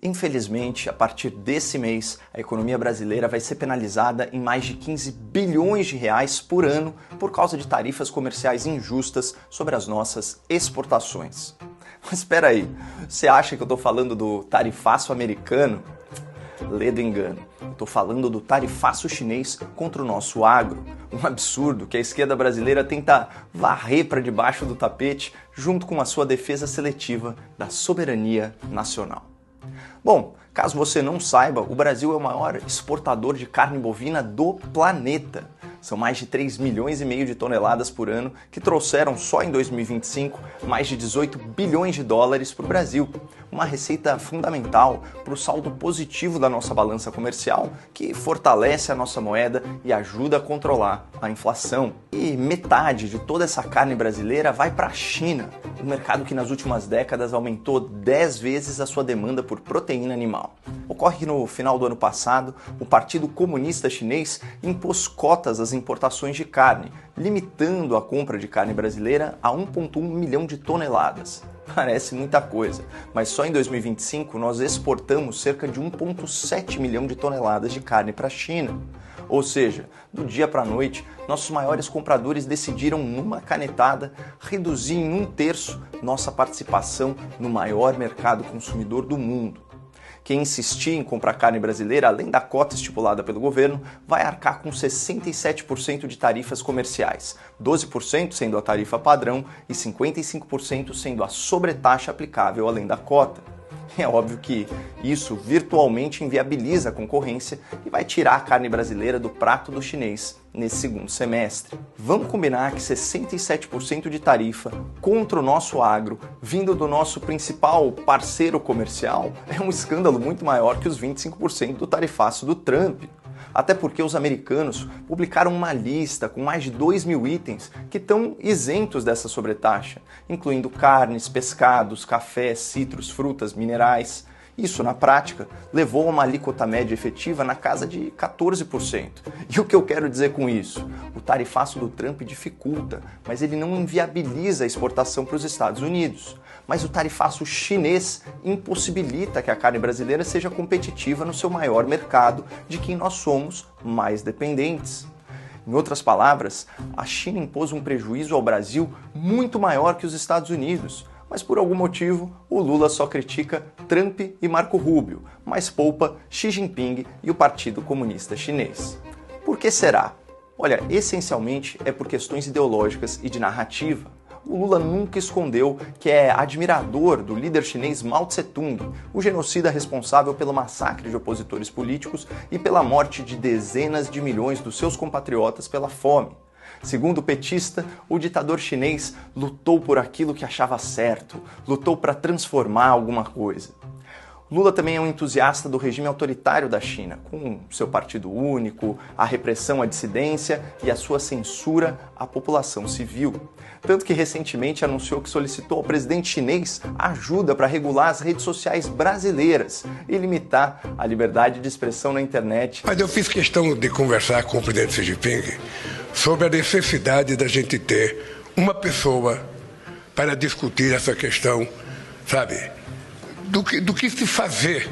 Infelizmente, a partir desse mês, a economia brasileira vai ser penalizada em mais de 15 bilhões de reais por ano por causa de tarifas comerciais injustas sobre as nossas exportações. Mas espera aí, você acha que eu estou falando do tarifaço americano? Lê do engano. Eu estou falando do tarifaço chinês contra o nosso agro. Um absurdo que a esquerda brasileira tenta varrer para debaixo do tapete junto com a sua defesa seletiva da soberania nacional. Bom, caso você não saiba, o Brasil é o maior exportador de carne bovina do planeta. São mais de 3,5 milhões de toneladas por ano que trouxeram só em 2025 mais de 18 bilhões de dólares para o Brasil. Uma receita fundamental para o saldo positivo da nossa balança comercial, que fortalece a nossa moeda e ajuda a controlar a inflação. E metade de toda essa carne brasileira vai para a China, um mercado que nas últimas décadas aumentou 10 vezes a sua demanda por proteína animal. Ocorre que no final do ano passado, o Partido Comunista Chinês impôs cotas às importações de carne, limitando a compra de carne brasileira a 1,1 milhão de toneladas. Parece muita coisa, mas só em 2025 nós exportamos cerca de 1,7 milhão de toneladas de carne para a China. Ou seja, do dia para a noite, nossos maiores compradores decidiram, numa canetada, reduzir em 1/3 nossa participação no maior mercado consumidor do mundo. Quem insistir em comprar carne brasileira, além da cota estipulada pelo governo, vai arcar com 67% de tarifas comerciais, 12% sendo a tarifa padrão e 55% sendo a sobretaxa aplicável além da cota. É óbvio que isso virtualmente inviabiliza a concorrência e vai tirar a carne brasileira do prato do chinês nesse segundo semestre. Vamos combinar que 67% de tarifa contra o nosso agro, vindo do nosso principal parceiro comercial, é um escândalo muito maior que os 25% do tarifaço do Trump. Até porque os americanos publicaram uma lista com mais de 2.000 itens que estão isentos dessa sobretaxa, incluindo carnes, pescados, café, citros, frutas, minerais. Isso, na prática, levou a uma alíquota média efetiva na casa de 14%. E o que eu quero dizer com isso? O tarifaço do Trump dificulta, mas ele não inviabiliza a exportação para os Estados Unidos. Mas o tarifaço chinês impossibilita que a carne brasileira seja competitiva no seu maior mercado, de quem nós somos mais dependentes. Em outras palavras, a China impôs um prejuízo ao Brasil muito maior que os Estados Unidos. Mas por algum motivo, o Lula só critica Trump e Marco Rubio, mas poupa Xi Jinping e o Partido Comunista Chinês. Por que será? Olha, essencialmente é por questões ideológicas e de narrativa. O Lula nunca escondeu que é admirador do líder chinês Mao Tse-tung, o genocida responsável pelo massacre de opositores políticos e pela morte de dezenas de milhões dos seus compatriotas pela fome. Segundo o petista, o ditador chinês lutou por aquilo que achava certo, lutou para transformar alguma coisa. Lula também é um entusiasta do regime autoritário da China, com seu partido único, a repressão à dissidência e a sua censura à população civil. Tanto que recentemente anunciou que solicitou ao presidente chinês ajuda para regular as redes sociais brasileiras e limitar a liberdade de expressão na internet. Mas eu fiz questão de conversar com o presidente Xi Jinping sobre a necessidade da gente ter uma pessoa para discutir essa questão, sabe, do que se fazer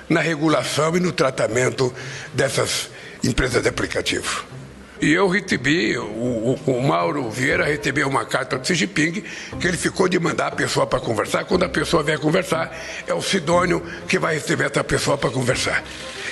na regulação e no tratamento dessas empresas de aplicativo. E eu recebi, o Mauro Vieira recebeu uma carta do Xi Jinping que ele ficou de mandar a pessoa para conversar. Quando a pessoa vier conversar, é o Sidônio que vai receber essa pessoa para conversar.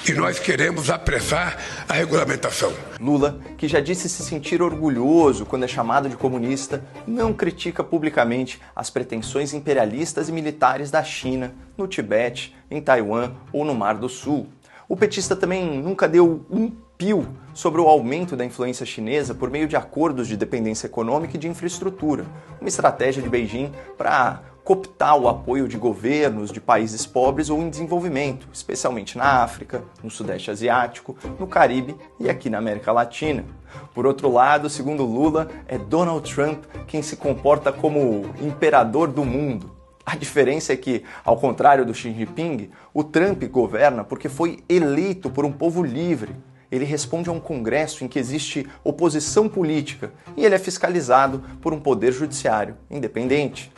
E nós queremos apressar a regulamentação. Lula, que já disse se sentir orgulhoso quando é chamado de comunista, não critica publicamente as pretensões imperialistas e militares da China, no Tibete, em Taiwan ou no Mar do Sul. O petista também nunca deu um pio sobre o aumento da influência chinesa por meio de acordos de dependência econômica e de infraestrutura, uma estratégia de Beijing para cooptar o apoio de governos de países pobres ou em desenvolvimento, especialmente na África, no Sudeste Asiático, no Caribe e aqui na América Latina. Por outro lado, segundo Lula, é Donald Trump quem se comporta como imperador do mundo. A diferença é que, ao contrário do Xi Jinping, o Trump governa porque foi eleito por um povo livre. Ele responde a um congresso em que existe oposição política e ele é fiscalizado por um poder judiciário independente.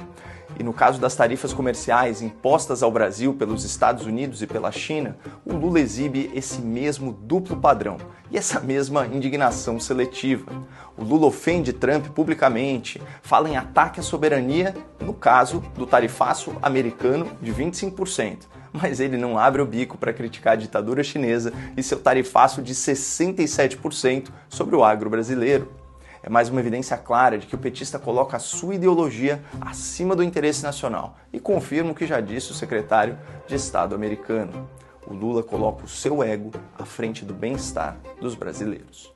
E no caso das tarifas comerciais impostas ao Brasil pelos Estados Unidos e pela China, o Lula exibe esse mesmo duplo padrão e essa mesma indignação seletiva. O Lula ofende Trump publicamente, fala em ataque à soberania, no caso do tarifaço americano de 25%. Mas ele não abre o bico para criticar a ditadura chinesa e seu tarifaço de 67% sobre o agro brasileiro. É mais uma evidência clara de que o petista coloca a sua ideologia acima do interesse nacional e confirma o que já disse o secretário de Estado americano. O Lula coloca o seu ego à frente do bem-estar dos brasileiros.